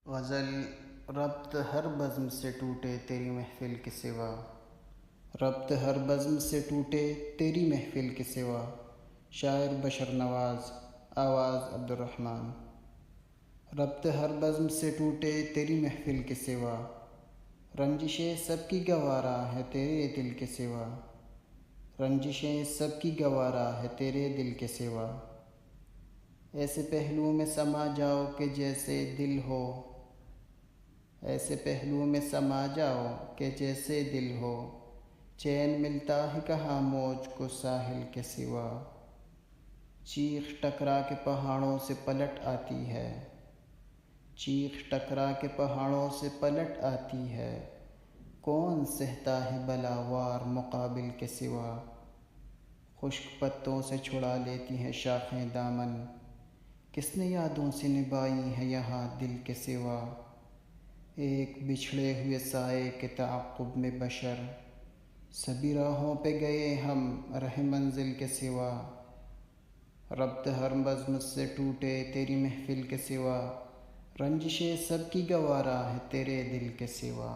غزل ربط ہر بزم سے ٹوٹے تیری محفل کے سوا، ربط ہر بزم سے ٹوٹے تیری محفل کے سوا، شاعر بشر نواز، آواز عبدالرحمن۔ ربط ہر بزم سے ٹوٹے تیری محفل کے سوا، رنجشیں سب کی گوارا ہے تیرے دل کے سوا، رنجشیں سب کی گوارا ہے تیرے دل کے سوا، ایسے پہلو میں سما جاؤ کہ جیسے دل ہو، ایسے پہلو میں سما جاؤ کہ جیسے دل ہو، چین ملتا ہے کہاں موج کو ساحل کے سوا، چیخ ٹکرا کے پہاڑوں سے پلٹ آتی ہے، چیخ ٹکرا کے پہاڑوں سے پلٹ آتی ہے، کون سہتا ہے بلا وار مقابل کے سوا، خشک پتوں سے چھڑا لیتی ہیں شاخیں دامن، کس نے یادوں سے نبھائی ہے یہاں دل کے سوا، ایک بچھڑے ہوئے سائے کے تعاقب میں بشر، سبھی راہوں پہ گئے ہم رہ منزل کے سوا، ربط ہر بزم سے ٹوٹے تیری محفل کے سوا، رنجشیں سب کی گوارا ہے تیرے دل کے سوا۔